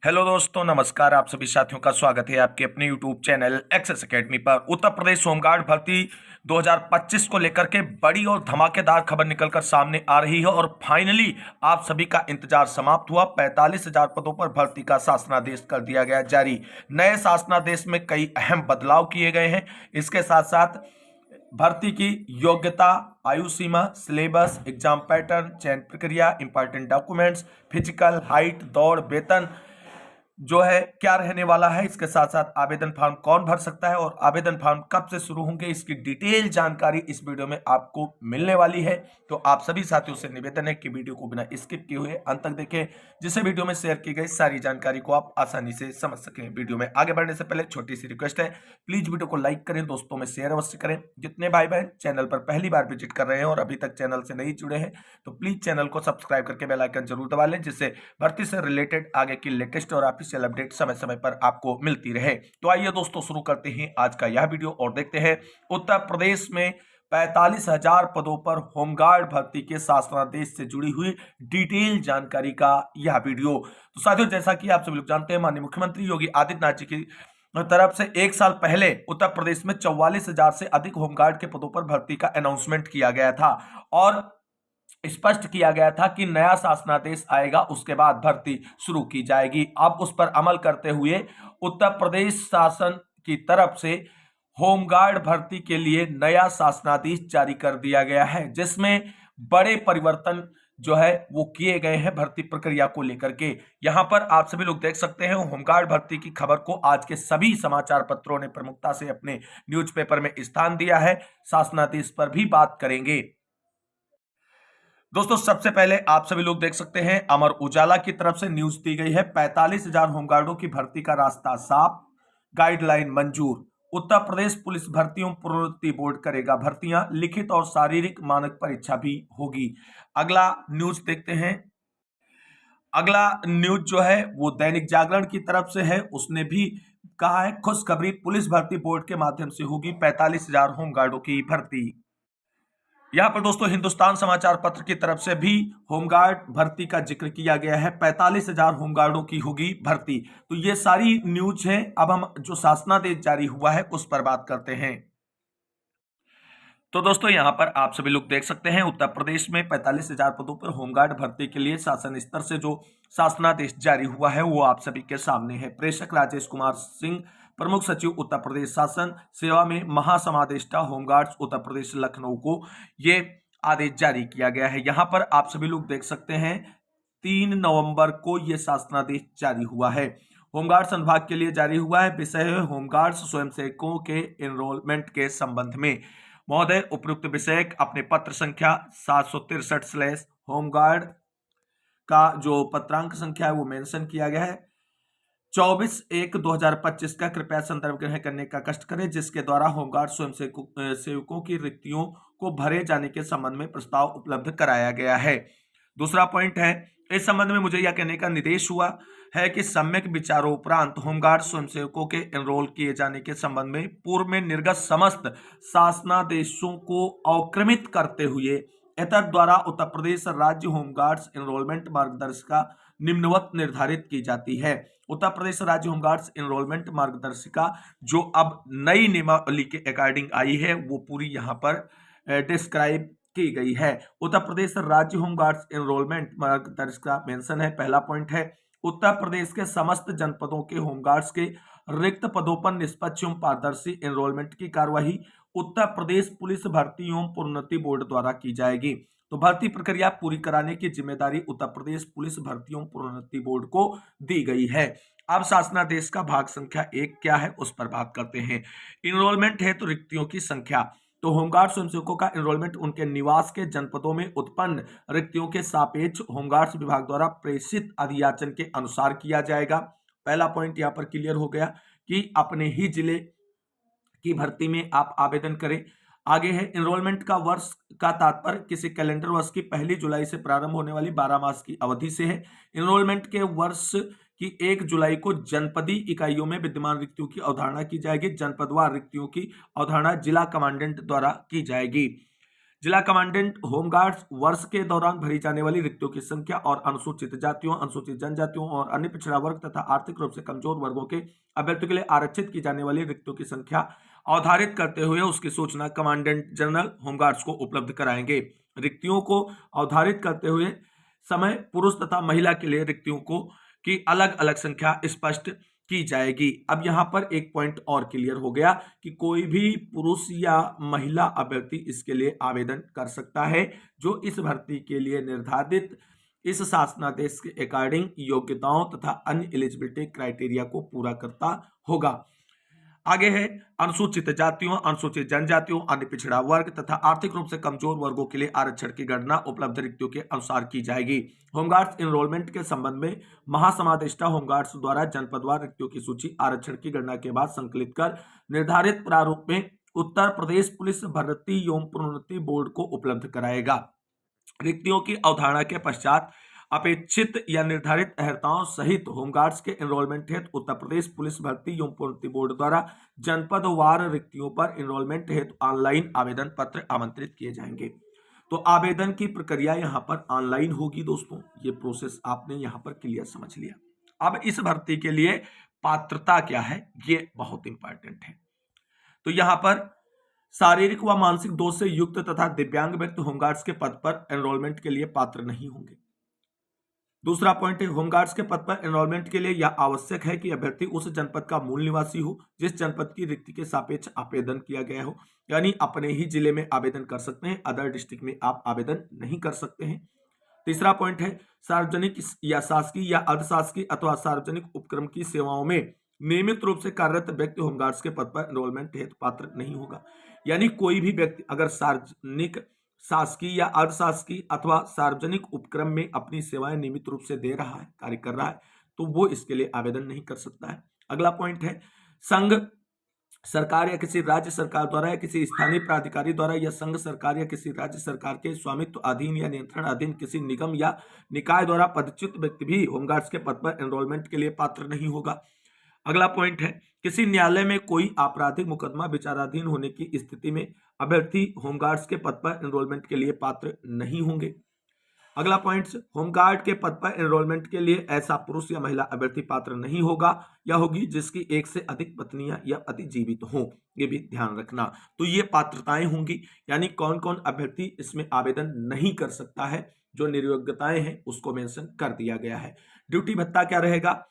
Hello दोस्तों, नमस्कार। आप सभी साथियों का स्वागत है आपके अपने यूट्यूब चैनल एक्सेस एकेडमी पर। उत्तर प्रदेश होमगार्ड भर्ती 2025 को लेकर के बड़ी और धमाकेदार खबर निकलकर सामने आ रही है और फाइनली आप सभी का इंतजार समाप्त हुआ। 45,000 पदों पर भर्ती का शासनादेश कर दिया गया जारी। नए शासनादेश में कई अहम बदलाव किए गए हैं। इसके साथ साथ भर्ती की योग्यता, आयु सीमा, सिलेबस, एग्जाम पैटर्न, चयन प्रक्रिया, इंपॉर्टेंट डॉक्यूमेंट्स, फिजिकल, हाइट, दौड़, वेतन जो है क्या रहने वाला है। इसके साथ साथ आवेदन फॉर्म कौन भर सकता है और आवेदन फॉर्म कब से शुरू होंगे, इसकी डिटेल जानकारी इस वीडियो में आपको मिलने वाली है। तो आप सभी साथियों से निवेदन है कि वीडियो को बिना स्किप किए हुए अंत तक देखें, जिससे वीडियो में शेयर की गई सारी जानकारी को आप आसानी से समझ सकें। वीडियो में आगे बढ़ने से पहले छोटी सी रिक्वेस्ट है, प्लीज वीडियो को लाइक करें, दोस्तों में शेयर अवश्य करें। जितने भाई बहन चैनल पर पहली बार विजिट कर रहे हैं और अभी तक चैनल से नहीं जुड़े हैं तो प्लीज चैनल को सब्सक्राइब करके बेल आइकन जरूर दबा लें, जिससे भर्ती से रिलेटेड आगे की लेटेस्ट और ऑफिशियल अपडेट समय समय पर आपको मिलती रहे। तो आइए दोस्तों, शुरू करते हैं आज का यह वीडियो और देखते हैं उत्तर प्रदेश में 45,000 पदों पर होमगार्ड भर्ती के शासनादेश से जुड़ी हुई डिटेल जानकारी का यह वीडियो। तो साथियों, जैसा कि आप सभी लोग जानते हैं, माननीय मुख्यमंत्री योगी आदित्यनाथ जी की तरफ से एक साल पहले उत्तर प्रदेश में 44,000 से अधिक होमगार्ड के पदों पर भर्ती का अनाउंसमेंट किया गया था और स्पष्ट किया गया था कि नया शासनादेश आएगा, उसके बाद भर्ती शुरू की जाएगी। अब उस पर अमल करते हुए उत्तर प्रदेश शासन की तरफ से होमगार्ड भर्ती के लिए नया शासनादेश जारी कर दिया गया है, जिसमें बड़े परिवर्तन जो है वो किए गए हैं भर्ती प्रक्रिया को लेकर के। यहां पर आप सभी लोग देख सकते हैं, होमगार्ड भर्ती की खबर को आज के सभी समाचार पत्रों ने प्रमुखता से अपने न्यूज़पेपर में स्थान दिया है। शासनादेश पर भी बात करेंगे। दोस्तों, सबसे पहले आप सभी लोग देख सकते हैं, अमर उजाला की तरफ से न्यूज दी गई है। 45,000 होमगार्डों की भर्ती का रास्ता साफ, गाइडलाइन मंजूर। उत्तर प्रदेश पुलिस भर्तियों प्रोन्नति बोर्ड करेगा भर्तियां, लिखित और शारीरिक मानक परीक्षा भी होगी। अगला न्यूज देखते हैं। अगला न्यूज जो है वो दैनिक जागरण की तरफ से है। उसने भी कहा है, खुशखबरी पुलिस भर्ती बोर्ड के माध्यम से होगी 45,000 होमगार्डों की भर्ती। यहां पर दोस्तों हिंदुस्तान समाचार पत्र की तरफ से भी होमगार्ड भर्ती का जिक्र किया गया है। 45,000 होमगार्डों की होगी भर्ती। तो ये सारी न्यूज है। अब हम जो शासनादेश जारी हुआ है उस पर बात करते हैं। तो दोस्तों, यहां पर आप सभी लोग देख सकते हैं, उत्तर प्रदेश में 45,000 पदों पर होमगार्ड भर्ती के लिए शासन स्तर से जो शासनादेश जारी हुआ है वो आप सभी के सामने है। प्रेषक राजेश कुमार सिंह, प्रमुख सचिव उत्तर प्रदेश शासन सेवा में महासमादेष्टा होमगार्ड्स उत्तर प्रदेश लखनऊ को ये आदेश जारी किया गया है। यहां पर आप सभी लोग देख सकते हैं, 3 नवंबर को यह शासनादेश जारी हुआ है। होमगार्ड संभाग के लिए जारी हुआ है। विषय है होमगार्ड्स स्वयंसेवकों के एनरोलमेंट के संबंध में। महोदय, उपयुक्त विषय अपने पत्र संख्या 763/ होमगार्ड का जो पत्रांक संख्या है वो मेंशन किया गया है। 24/1/2025 का कृपया संदर्भ ग्रहण करने का कष्ट करें, जिसके द्वारा होमगार्ड स्वयं सेवकों की रिक्तियों को भरे जाने के संबंध में प्रस्ताव उपलब्ध कराया गया है। दूसरा पॉइंट है, इस संबंध में मुझे यह कहने का निर्देश हुआ है कि सम्यक विचारोपरांत होमगार्ड स्वयंसेवकों के एनरोल किए जाने के संबंध में पूर्व में निर्गत समस्त शासनादेशों को अवक्रमित करते हुए एतद द्वारा उत्तर प्रदेश राज्य होमगार्ड्स एनरोलमेंट मार्गदर्शिका निम्नवत निर्धारित की जाती है। उत्तर प्रदेश राज्य होमगार्ड्स एनरोलमेंट मार्गदर्शिका जो अब नई नियमावली के अकॉर्डिंग आई है वो पूरी यहाँ पर डिस्क्राइब की गई है। उत्तर प्रदेश राज्य होमगार्ड्स एनरोलमेंट मार्गदर्शिका मेंशन है। पहला पॉइंट है, उत्तर प्रदेश के समस्त जनपदों के होमगार्ड्स के रिक्त पदों पर निष्पक्ष एवं पारदर्शी एनरोलमेंट की कार्यवाही उत्तर प्रदेश पुलिस भर्ती एवं प्रोन्नति बोर्ड द्वारा की जाएगी। तो भर्ती प्रक्रिया पूरी कराने की जिम्मेदारी उत्तर प्रदेश पुलिस भर्ती एवं प्रोन्नति बोर्ड को दी गई है। अब शासनादेश का भाग संख्या 1 क्या है उस पर बात करते हैं। इनरोलमेंट है तो रिक्तियों की संख्या। तो होमगार्ड स्वयंसेवकों का एनरोलमेंट उनके निवास के जनपदों में उत्पन्न रिक्तियों के सापेक्ष होमगार्ड्स विभाग द्वारा प्रेषित अधियाचन के अनुसार किया जाएगा। पहला पॉइंट यहाँ पर क्लियर हो गया कि अपने ही जिले की भर्ती में आप आवेदन करें। आगे है, एनरोलमेंट का वर्ष का तात्पर्य किसी कैलेंडर वर्ष की 1 जुलाई से प्रारंभ होने वाली 12 मास की अवधि से है। एनरोलमेंट के वर्ष की 1 जुलाई को जनपदी इकाइयों में विद्यमान रिक्तियों की अवधारणा की जाएगी। जनपदवार रिक्तियों की अवधारणा जिला कमांडेंट द्वारा की जाएगी। जिला कमांडेंट होमगार्ड्स वर्ष के दौरान भरी जाने वाली रिक्तियों की संख्या और अनुसूचित जातियों, अनुसूचित जनजातियों और अन्य पिछड़ा वर्ग तथा आर्थिक रूप से कमजोर वर्गों के अभ्यर्थियों के लिए आरक्षित की जाने वाली रिक्तियों की संख्या अवधारित करते हुए उसकी सूचना कमांडेंट जनरल होमगार्ड्स को उपलब्ध कराएंगे। रिक्तियों को अवधारित करते हुए समय पुरुष तथा महिला के लिए रिक्तियों को की अलग अलग संख्या स्पष्ट की जाएगी। अब यहां पर एक पॉइंट और क्लियर हो गया कि कोई भी पुरुष या महिला अभ्यर्थी इसके लिए आवेदन कर सकता है जो इस भर्ती के लिए निर्धारित इस शासनादेश के अकॉर्डिंग योग्यताओं तथा अन्य एलिजिबिलिटी क्राइटेरिया को पूरा करता होगा। आगे है अनुसूचित जातियों, अनुसूचित जनजातियों, अन्य पिछड़ा वर्ग तथा आर्थिक रूप से कमजोर वर्गों के लिए आरक्षण की गणना उपलब्ध रिक्तियों के अनुसार की जाएगी। होमगार्ड्स एनरोलमेंट के संबंध में महासमादेष्टा होमगार्ड्स द्वारा जनपदवार रिक्तियों की सूची आरक्षण की गणना के बाद संकलित कर निर्धारित प्रारूप में उत्तर प्रदेश पुलिस भर्ती एवं प्रोन्नति बोर्ड को उपलब्ध कराएगा। रिक्तियों की अवधारणा के पश्चात अपेक्षित या निर्धारित अर्हताओं सहित होमगार्ड्स के एनरोलमेंट हेतु उत्तर प्रदेश पुलिस भर्ती एवं प्रोन्नति बोर्ड द्वारा जनपदवार रिक्तियों पर एनरोलमेंट हेतु ऑनलाइन आवेदन पत्र आमंत्रित किए जाएंगे। तो आवेदन की प्रक्रिया यहाँ पर ऑनलाइन होगी दोस्तों, ये प्रोसेस आपने यहाँ पर क्लियर समझ लिया। अब इस भर्ती के लिए पात्रता क्या है, ये बहुत इंपॉर्टेंट है। तो यहाँ पर शारीरिक व मानसिक दोष से युक्त तथा दिव्यांग व्यक्ति होमगार्ड्स के पद पर एनरोलमेंट के लिए पात्र नहीं होंगे। दूसरा पॉइंट है, होमगार्ड्स के पद पर एनरोलमेंट के लिए यह आवश्यक है कि अभ्यर्थी उस जनपद का मूल निवासी हो जिस जनपद की रिक्ति के सापेक्ष आवेदन किया गया हो, यानी अपने ही जिले में आवेदन कर सकते हैं, अदर डिस्ट्रिक्ट में आप आवेदन नहीं कर सकते हैं। तीसरा पॉइंट है, सार्वजनिक या शासकीय या अर्धशासकीय अथवा सार्वजनिक उपक्रम की सेवाओं में नियमित रूप से कार्यरत व्यक्ति होमगार्ड्स के पद पर एनरोलमेंट हेतु पात्र नहीं होगा। यानी कोई भी व्यक्ति अगर सार्वजनिक, शासकीय या अर्धशासकीय अथवा सार्वजनिक उपक्रम में अपनी सेवाएं नियमित रूप से दे रहा है, कार्य कर रहा है, तो वो इसके लिए आवेदन नहीं कर सकता है। अगला पॉइंट है, संघ सरकार या किसी राज्य सरकार द्वारा या किसी स्थानीय प्राधिकारी द्वारा या संघ सरकार या किसी राज्य सरकार के स्वामित्व अधीन या नियंत्रण अधीन किसी निगम या निकाय द्वारा पदच्युत व्यक्ति भी होमगार्ड्स के पद पर एनरोलमेंट के लिए पात्र नहीं होगा। अगला पॉइंट है, किसी न्यायालय में कोई आपराधिक मुकदमा विचाराधीन होने की स्थिति में अभ्यर्थी होमगार्ड्स के पद पर एनरोलमेंट के लिए पात्र नहीं होंगे। अगला पॉइंट, होमगार्ड के पद पर एनरोलमेंट के लिए ऐसा पुरुष या महिला अभ्यर्थी पात्र नहीं होगा या होगी जिसकी एक से अधिक पत्नियां या पति जीवित हों, ये भी ध्यान रखना। तो ये पात्रताएं होंगी, यानी कौन कौन अभ्यर्थी इसमें आवेदन नहीं कर सकता है, जो निर्योग्यताएं हैं उसको मेंशन कर दिया गया है। ड्यूटी भत्ता क्या रहेगा,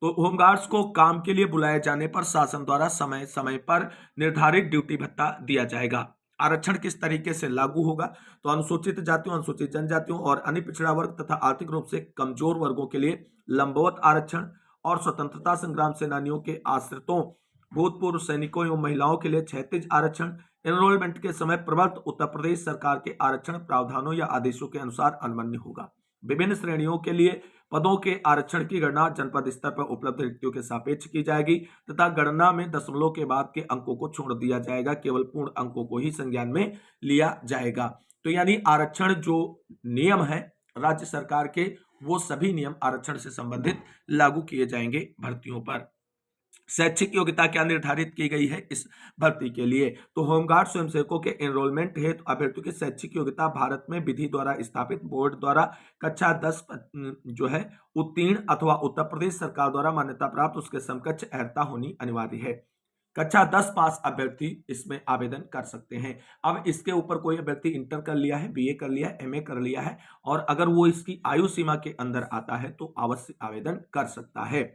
तो होमगार्ड्स को काम के लिए बुलाए जाने पर शासन द्वारा समय समय पर निर्धारित ड्यूटी भत्ता दिया जाएगा। आरक्षण किस तरीके से लागू होगा, तो अनुसूचित जातियों, अनुसूचित जनजातियों और अन्य पिछड़ा वर्ग तथा आर्थिक रूप से कमजोर वर्गों के लिए लंबवत आरक्षण और स्वतंत्रता संग्राम सेनानियों के आश्रितों, भूतपूर्व सैनिकों एवं महिलाओं के लिए क्षैतिज आरक्षण एनरोलमेंट के समय प्रवर्तित उत्तर प्रदेश सरकार के आरक्षण प्रावधानों या आदेशों के अनुसार अनवन्य होगा। विभिन्न श्रेणियों के लिए पदों के आरक्षण की गणना जनपद स्तर पर उपलब्ध रिक्तियों के सापेक्ष की जाएगी तथा गणना में दशमलव के बाद के अंकों को छोड़ दिया जाएगा, केवल पूर्ण अंकों को ही संज्ञान में लिया जाएगा। तो यानी आरक्षण जो नियम है राज्य सरकार के, वो सभी नियम आरक्षण से संबंधित लागू किए जाएंगे भर्तियों पर। शैक्षिक योग्यता क्या निर्धारित की गई है इस भर्ती के लिए, तो होमगार्ड स्वयंसेवकों के एनरोलमेंट हेतु अभ्यर्थियों की शैक्षिक योग्यता भारत में विधि द्वारा स्थापित बोर्ड द्वारा कक्षा 10 जो है उत्तीर्ण अथवा उत्तर प्रदेश सरकार द्वारा मान्यता प्राप्त उसके समकक्ष अर्हता होनी अनिवार्य है। कक्षा 10 पास अभ्यर्थी इसमें आवेदन कर सकते हैं। अब इसके ऊपर कोई अभ्यर्थी इंटर कर लिया है, बीए कर लिया है, एमए कर लिया है और अगर वो इसकी आयु सीमा के अंदर आता है तो अवश्य आवेदन कर सकता है।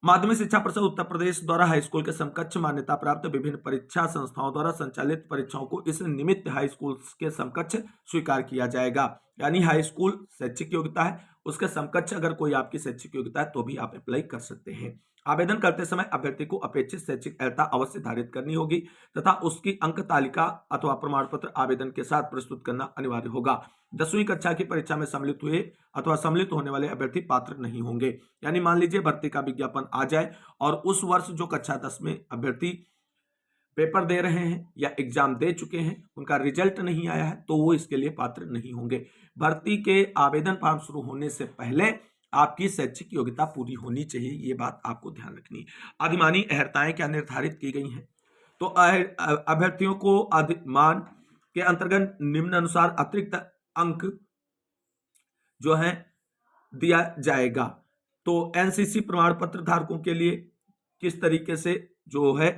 माध्यमिक शिक्षा परिषद उत्तर प्रदेश द्वारा हाई स्कूल के समकक्ष मान्यता प्राप्त विभिन्न परीक्षा संस्थाओं द्वारा संचालित परीक्षाओं को इस निमित्त हाई स्कूल के समकक्ष स्वीकार किया जाएगा। यानी हाई स्कूल शैक्षिक योग्यता है, उसके समकक्ष अगर कोई आपकी शैक्षिक योग्यता है तो भी आप अप्लाई कर सकते हैं। आवेदन करते समय अभ्यर्थी को अपेक्षित शैक्षिक अर्हता अवश्य धारित करनी होगी तथा उसकी अंक तालिका अथवा प्रमाण पत्र आवेदन के साथ प्रस्तुत करना अनिवार्य होगा। 10वीं कक्षा की परीक्षा में सम्मिलित हुए अथवा सम्मिलित होने वाले अभ्यर्थी पात्र नहीं होंगे। यानी मान लीजिए भर्ती का विज्ञापन आ जाए और उस वर्ष जो कक्षा 10 में अभ्यर्थी पेपर दे रहे हैं या एग्जाम दे चुके हैं, उनका रिजल्ट नहीं आया है तो वो इसके लिए पात्र नहीं होंगे। भर्ती के आवेदन फॉर्म शुरू होने से पहले आपकी शैक्षिक योग्यता पूरी होनी चाहिए, ये बात आपको ध्यान रखनी है। अधिमानी अर्हताएं क्या निर्धारित की गई हैं, तो अभ्यर्थियों को अधिमान के अंतर्गत निम्नानुसार अतिरिक्त अंक जो है दिया जाएगा। तो एनसीसी प्रमाण पत्र धारकों के लिए किस तरीके से जो है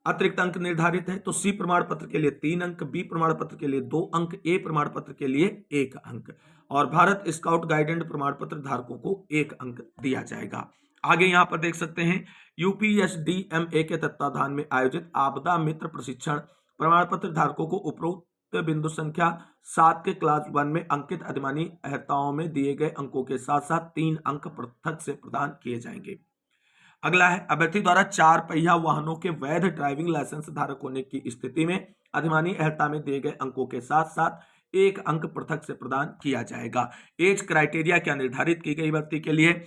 अतिरिक्त अंक निर्धारित है, तो सी प्रमाण पत्र के लिए 3 अंक, बी प्रमाण पत्र के लिए 2 अंक, ए प्रमाण पत्र के लिए 1 अंक और भारत स्काउट गाइड एंड प्रमाण पत्र धारकों को 1 अंक दिया जाएगा। आगे यहां पर देख सकते हैं यूपीएसडीएमए के तत्वाधान में आयोजित आपदा मित्र प्रशिक्षण प्रमाण पत्र धारकों को उपरोक्त बिंदु संख्या 7 के क्लास 1 में अंकित अधिमानी अर्हताओं में दिए गए अंकों के साथ साथ 3 अंक पृथक से प्रदान किए जाएंगे। अगला है अभ्यर्थी द्वारा 4 पहिया वाहनों के वैध ड्राइविंग लाइसेंस धारक होने की स्थिति में अधिमानी अर्हता में दिए गए अंकों के साथ साथ 1 अंक पृथक से प्रदान किया जाएगा। एज क्राइटेरिया क्या निर्धारित की गई भर्ती के लिए?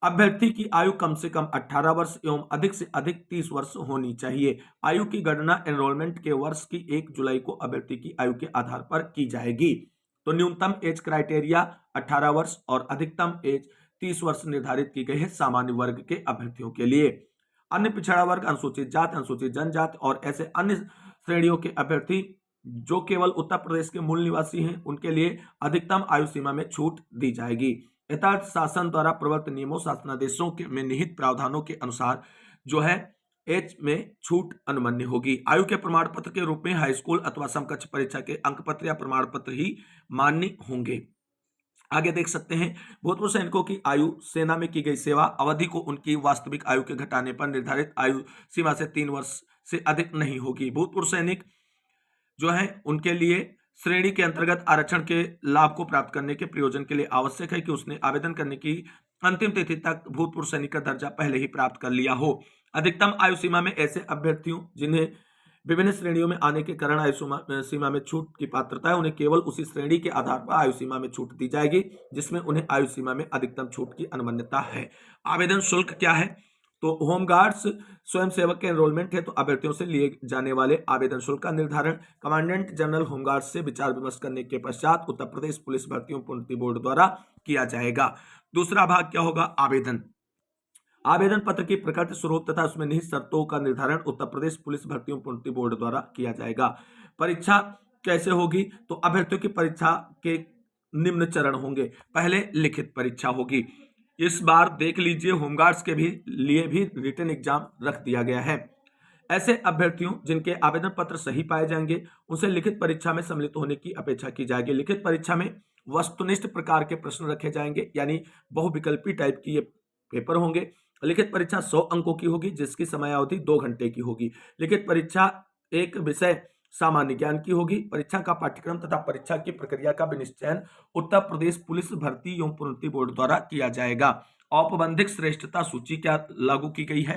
अभ्यर्थी की आयु कम से कम 18 वर्ष एवं अधिक से अधिक 30 वर्ष होनी चाहिए। आयु की गणना एनरोलमेंट के वर्ष की 1 जुलाई को अभ्यर्थी की आयु के आधार पर की जाएगी। तो न्यूनतम एज क्राइटेरिया 18 वर्ष और अधिकतम एज 30 वर्ष निर्धारित की गई है सामान्य वर्ग के अभ्यर्थियों के लिए। अन्य पिछड़ा वर्ग, अनुसूचित जाति, अनुसूचित जनजाति और ऐसे अन्य श्रेणियों के अभ्यर्थी जो केवल उत्तर प्रदेश के मूल निवासी हैं उनके लिए अधिकतम आयु सीमा में छूट दी जाएगी। यथार्थ शासन द्वारा प्रवर्तित नियमों शासनादेशों में निहित प्रावधानों के अनुसार जो है एज में छूट अनुमन्य होगी। आयु के प्रमाण पत्र के रूप में हाई स्कूल अथवा समकक्ष परीक्षा के अंक पत्र या प्रमाण पत्र ही मान्य होंगे। आगे देख सकते हैं भूतपूर्व सैनिकों की आयु, सेना में की गई सेवा अवधि को उनकी वास्तविक आयु के घटाने पर निर्धारित आयु सीमा से 3 वर्ष से अधिक नहीं होगी। भूतपूर्व सैनिक जो है उनके लिए श्रेणी के अंतर्गत आरक्षण के लाभ को प्राप्त करने के प्रयोजन के लिए आवश्यक है कि उसने आवेदन करने की अंतिम तिथि तक भूतपूर्व सैनिक का दर्जा पहले ही प्राप्त कर लिया हो। अधिकतम आयु सीमा में ऐसे अभ्यर्थियों जिन्हें विभिन्न श्रेणियों में आने के कारण आयु सीमा में छूट की पात्रता है उन्हें केवल उसी श्रेणी के आधार पर आयु सीमा में छूट दी जाएगी जिसमें उन्हें आयु सीमा में अधिकतम छूट की अनुमन्यता है। आवेदन शुल्क क्या है? तो होमगार्ड्स स्वयं सेवक के एनरोलमेंट है तो अभ्यर्थियों से लिए जाने वाले आवेदन शुल्क का निर्धारण कमांडेंट जनरल होमगार्ड्स से विचार विमर्श करने के पश्चात उत्तर प्रदेश पुलिस भर्तियों प्रोन्नति बोर्ड द्वारा किया जाएगा। दूसरा भाग क्या होगा? आवेदन। आवेदन पत्र की प्रकृति, स्वरूप तथा उसमें निहित शर्तों का निर्धारण उत्तर प्रदेश पुलिस भर्तियों प्रोन्नति बोर्ड द्वारा किया जाएगा। परीक्षा कैसे होगी? तो अभ्यर्थियों की परीक्षा के निम्न चरण होंगे। पहले लिखित परीक्षा होगी। इस बार देख लीजिए होमगार्ड्स के भी लिए भी रिटन एग्जाम रख दिया गया है। ऐसे अभ्यर्थियों जिनके आवेदन पत्र सही पाए जाएंगे उनसे लिखित परीक्षा में सम्मिलित होने की अपेक्षा की जाएगी। लिखित परीक्षा में वस्तुनिष्ठ प्रकार के प्रश्न रखे जाएंगे यानी बहुविकल्पी टाइप की ये पेपर होंगे। लिखित परीक्षा 100 अंकों की होगी जिसकी समयावधि 2 घंटे की होगी। लिखित परीक्षा एक विषय सामान्य ज्ञान की होगी। परीक्षा का पाठ्यक्रम तथा परीक्षा की प्रक्रिया का विनिश्चयन उत्तर प्रदेश पुलिस भर्ती एवं प्रोन्नति बोर्ड द्वारा किया जाएगा। औपबंधिक श्रेष्ठता सूची क्या लागू की गई है?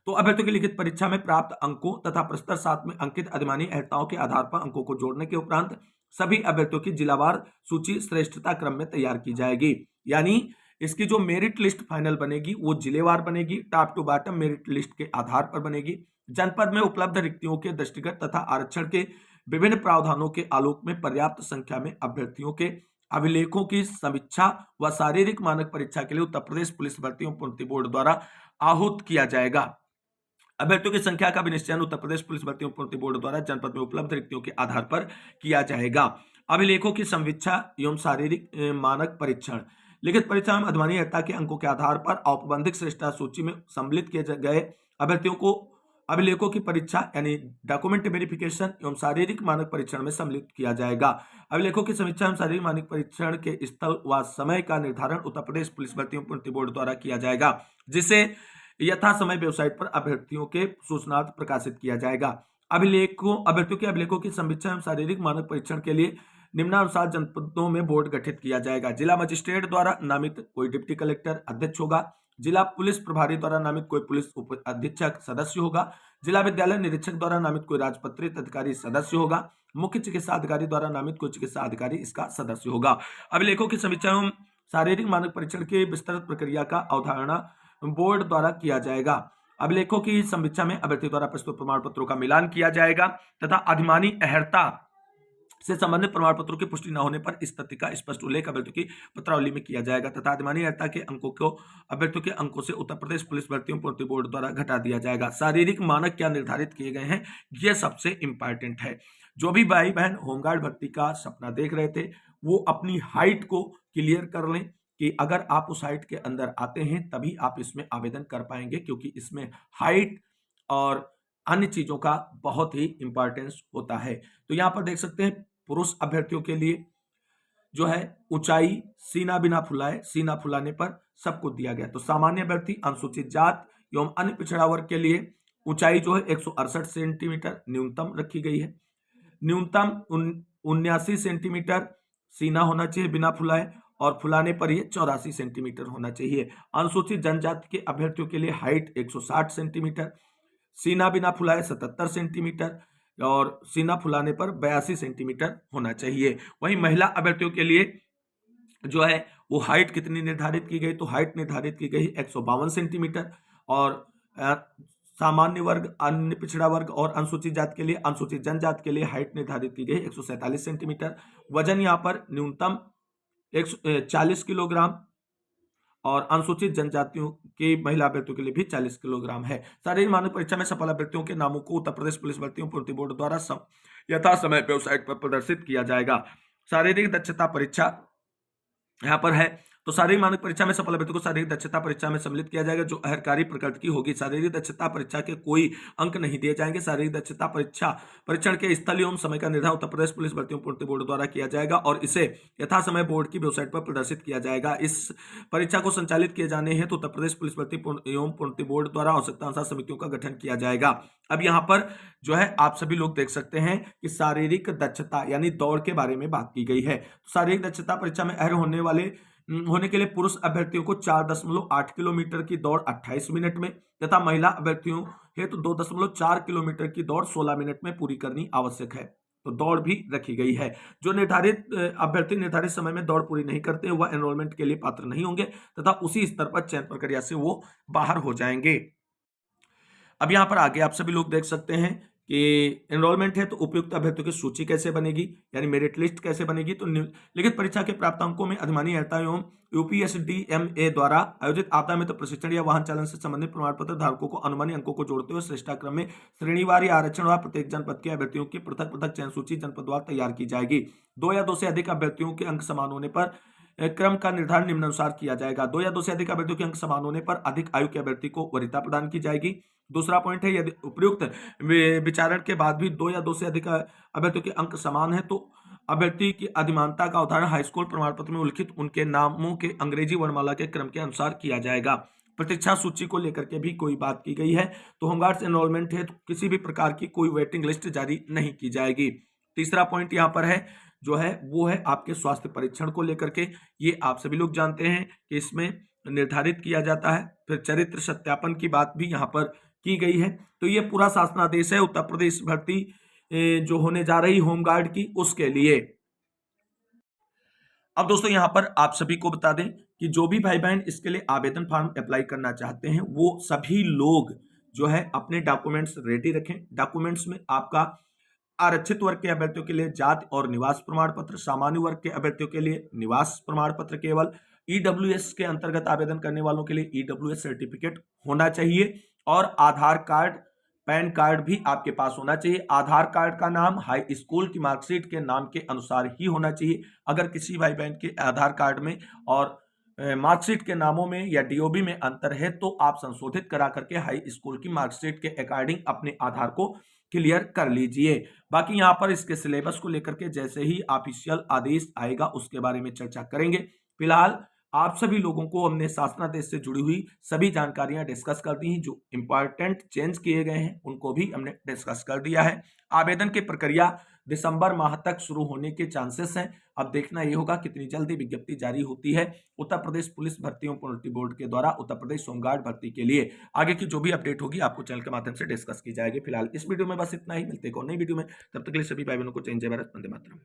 तो अभ्यर्थियों की लिखित परीक्षा में प्राप्त अंकों तथा प्रस्तर 7 में अंकित अधिमानी अर्हताओं के आधार पर अंकों को जोड़ने के उपरांत सभी अभ्यर्थियों की जिलावार सूची श्रेष्ठता क्रम में तैयार की जाएगी। यानी इसकी जो मेरिट लिस्ट फाइनल बनेगी वो जिलेवार बनेगी, top to bottom merit list के आधार पर बनेगी। जनपद में उपलब्ध रिक्तियों के दृष्टिगत तथा आरक्षण के विभिन्न प्रावधानों के आलोक में पर्याप्त संख्या में अभ्यर्थियों के अभिलेखों की समीक्षा व शारीरिक मानक परीक्षा के लिए उत्तर प्रदेश पुलिस भर्ती एवं प्रोन्नति बोर्ड द्वारा आहूत किया जाएगा। अभ्यर्थियों की संख्या का विनिश्चयन उत्तर प्रदेश पुलिस भर्ती एवं प्रोन्नति बोर्ड द्वारा जनपद में उपलब्ध रिक्तियों के आधार पर किया जाएगा। अभिलेखों की समीक्षा एवं शारीरिक मानक परीक्षण। लिखित परीक्षा में अधिमानी अर्हता के अंकों के आधार पर औपबंधिक श्रेष्ठता सूची में सम्मिलित किए गए अभ्यर्थियों को अभिलेखों की परीक्षा यानी डॉक्यूमेंट वेरिफिकेशन एवं शारीरिक मानक परीक्षण में सम्मिलित किया जाएगा। अभिलेखों की समीक्षा एवं शारीरिक मानक परीक्षण के स्थल व समय का निर्धारण उत्तर प्रदेश पुलिस भर्ती एवं प्रोन्नति बोर्ड द्वारा किया जाएगा जिसे यथा समय वेबसाइट पर अभ्यर्थियों के सूचनार्थ प्रकाशित किया जाएगा। अभ्यर्थियों के अभिलेखों की समीक्षा एवं शारीरिक मानक परीक्षण के लिए निम्नानुसार जनपदों में बोर्ड गठित किया जाएगा। जिला मजिस्ट्रेट द्वारा नामित कोई डिप्टी कलेक्टर अध्यक्ष होगा। जिला पुलिस प्रभारी द्वारा नामित कोई पुलिस उप अधीक्षक सदस्य होगा। जिला विद्यालय निरीक्षक द्वारा नामित कोई राजपत्रित अधिकारी सदस्य होगा। मुख्य चिकित्सा अधिकारी द्वारा नामित कोई चिकित्सा अधिकारी इसका सदस्य होगा। अभिलेखों की समीक्षा एवं शारीरिक मानक परीक्षण की विस्तृत प्रक्रिया का अवधारणा बोर्ड द्वारा किया जाएगा। अभिलेखों की समीक्षा में अभ्यर्थी द्वारा प्रस्तुत प्रमाण पत्रों का मिलान किया जाएगा तथा अधिमानी अर्हता से संबंधित प्रमाण पत्रों की पुष्टि न होने पर इस तथ्य का स्पष्ट उल्लेख अभ्यर्थियों की पत्रावली में किया जाएगा तथा अधिमानी अर्हता के अंकों को अभ्यर्थियों के अंकों से उत्तर प्रदेश पुलिस भर्तियों पूर्ति बोर्ड द्वारा घटा दिया जाएगा। शारीरिक मानक क्या निर्धारित किए गए हैं, यह सबसे इंपॉर्टेंट है। जो भी भाई बहन होमगार्ड भर्ती का सपना देख रहे थे वो अपनी हाइट को क्लियर कर लें कि अगर आप उस हाइट के अंदर आते हैं तभी आप इसमें आवेदन कर पाएंगे, क्योंकि इसमें हाइट और अन्य चीजों का बहुत ही इंपॉर्टेंस होता है। तो यहाँ पर देख सकते हैं पुरुष अभ्यर्थियों के लिए जो है ऊंचाई सीना बिना फुलाए, सीना फुलाने पर सबको दिया गया। तो सामान्य अभ्यर्थी, अनुसूचित जात एवं अन्य पिछड़ा वर्ग के लिए ऊंचाई जो है 168 सेंटीमीटर न्यूनतम रखी गई है। न्यूनतम 79 सेंटीमीटर सीना होना चाहिए बिना फुलाए, और फुलाने पर यह 84 सेंटीमीटर होना चाहिए। अनुसूचित जनजाति के अभ्यर्थियों के लिए हाइट 160 सेंटीमीटर, सीना बिना फुलाए 77 सेंटीमीटर और सीना फुलाने पर 82 सेंटीमीटर होना चाहिए। वहीं महिला अभ्यर्थियों के लिए जो है वो हाइट कितनी निर्धारित की गई, तो हाइट निर्धारित की गई 152 सेंटीमीटर, और सामान्य वर्ग, अन्य पिछड़ा वर्ग और अनुसूचित जाति के लिए, अनुसूचित जनजाति के लिए हाइट निर्धारित की गई 147 सेंटीमीटर। वजन यहाँ पर न्यूनतम 140 किलोग्राम और अनुसूचित जनजातियों की महिला अभ्यर्थियों के लिए भी 40 किलोग्राम है। शारीरिक मानक परीक्षा में सफल अभ्यर्थियों के नामों को उत्तर प्रदेश पुलिस भर्तियों पूर्ति बोर्ड द्वारा यथा समय वेबसाइट पर प्रदर्शित किया जाएगा। शारीरिक दक्षता परीक्षा यहाँ पर है। तो शारीरिक मानक परीक्षा में सफल अभ्यर्थी को शारीरिक दक्षता परीक्षा में सम्मिलित किया जाएगा जो अहर्कारी प्रकृति की होगी। शारीरिक दक्षता परीक्षा के कोई अंक नहीं दिए जाएंगे। शारीरिक दक्षता परीक्षण के स्थल एवं समय का निर्धारण उत्तर प्रदेश पुलिस भर्तियों पूर्ति बोर्ड द्वारा किया जाएगा और इसे यथा समय बोर्ड की वेबसाइट पर प्रदर्शित किया जाएगा। इस परीक्षा को संचालित किए जाने हेतु उत्तर प्रदेश पुलिस भर्ती एवं पूर्ति बोर्ड द्वारा आवश्यकता अनुसार समितियों का गठन किया जाएगा। अब यहाँ पर जो है आप सभी लोग देख सकते हैं कि शारीरिक दक्षता यानी दौड़ के बारे में बात की गई है। शारीरिक दक्षता परीक्षा में अर्ह होने के लिए पुरुष अभ्यर्थियों को 4.8 किलोमीटर की दौड़ 28 मिनट में तथा महिला अभ्यर्थियों हेतु 2.4 किलोमीटर की दौड़ 16 मिनट में पूरी करनी आवश्यक है। तो दौड़ भी रखी गई है। जो निर्धारित अभ्यर्थी निर्धारित समय में दौड़ पूरी नहीं करते वह एनरोलमेंट के लिए पात्र नहीं होंगे तथा उसी स्तर पर चयन प्रक्रिया से वो बाहर हो जाएंगे। अब यहाँ पर आगे आप सभी लोग देख सकते हैं कि एनरोलमेंट है तो उपयुक्त अभ्यर्थियों की सूची कैसे बनेगी यानी मेरिट लिस्ट कैसे बनेगी। तो लिखित परीक्षा के प्राप्तांकों में अधिमानी अर्हता एवं यूपीएसडीएमए द्वारा आयोजित आपदा मित्र प्रशिक्षण या वाहन चालन से संबंधित प्रमाण पत्र धारकों को अनुमानी अंकों को जोड़ते हुए श्रेष्ठाक्रम में श्रेणीवार या आरक्षण व प्रत्येक जनपद के अभ्यर्थियों की पृथक पृथक चयन सूची जनपदवार तैयार की जाएगी। 2 या 2 से अधिक अभ्यर्थियों के अंक समान होने पर क्रम का निर्धारण निम्नानुसार किया जाएगा। 2 या 2 से अधिक अभ्यर्थियों के अंक समान होने पर अधिक आयु के अभ्यर्थी को वरीयता प्रदान की जाएगी। दूसरा पॉइंट है यदि उपयुक्त विचारण के बाद भी 2 या 2 से अधिक अभ्यर्थियों के अंक समान है तो अभ्यर्थी की अधिमानता का उदाहरण हाई स्कूल प्रमाण पत्र में उल्लिखित उनके नामों के अंग्रेजी वर्णमाला के क्रम के अनुसार किया जाएगा। प्रतीक्षा सूची को लेकर के भी कोई बात की गई है। तो होमगार्ड्स एनरोलमेंट है तो किसी भी प्रकार की कोई वेटिंग लिस्ट जारी नहीं की जाएगी। तीसरा पॉइंट यहाँ पर है जो है वो है आपके स्वास्थ्य परीक्षण को लेकर के। ये आप सभी लोग जानते हैं कि इसमें निर्धारित किया जाता है। फिर चरित्र सत्यापन की बात भी यहाँ पर की गई है। तो ये पूरा शासनादेश है उत्तर प्रदेश भर्ती जो होने जा रही होमगार्ड की उसके लिए। अब दोस्तों यहाँ पर आप सभी को बता दें कि जो भी भाई बहन इसके लिए आवेदन फॉर्म अप्लाई करना चाहते हैं वो सभी लोग जो है अपने डॉक्यूमेंट्स रेडी रखें। डॉक्यूमेंट्स में आपका आरक्षित वर्ग के अभ्यर्थियों के लिए जाति और निवास प्रमाण पत्र, सामान्य वर्ग के अभ्यर्थियों के लिए निवास प्रमाण पत्र केवल, ईडब्ल्यूएस के अंतर्गत आवेदन करने वालों के लिए ईडब्ल्यूएस सर्टिफिकेट होना चाहिए और आधार कार्ड, पैन कार्ड भी आपके पास होना चाहिए। आधार कार्ड का नाम हाई स्कूल की मार्कशीट के नाम के अनुसार ही होना चाहिए। अगर किसी भाई बहन के आधार कार्ड में और मार्कशीट के नामों में या डीओबी में अंतर है तो आप संशोधित करा करके हाई स्कूल की मार्कशीट के अकॉर्डिंग अपने आधार को क्लियर कर लीजिए। बाकी यहाँ पर इसके सिलेबस को लेकर के जैसे ही ऑफिशियल आदेश आएगा उसके बारे में चर्चा करेंगे। फिलहाल आप सभी लोगों को हमने शासनादेश से जुड़ी हुई सभी जानकारियां डिस्कस कर दी हैं। जो इंपॉर्टेंट चेंज किए गए हैं उनको भी हमने डिस्कस कर दिया है। आवेदन की प्रक्रिया दिसंबर माह तक शुरू होने के चांसेस हैं। अब देखना ये होगा कितनी जल्दी विज्ञप्ति जारी होती है उत्तर प्रदेश पुलिस भर्तियों पूर्ति बोर्ड के द्वारा उत्तर प्रदेश होमगार्ड भर्ती के लिए। आगे की जो भी अपडेट होगी आपको चैनल के माध्यम से डिस्कस की जाएगी। फिलहाल इस वीडियो में बस इतना ही, मिलते हैं नई वीडियो में। तब तक के लिए सभी भाई बहनों को जय हिंद, जय भारत, वंदे मातरम।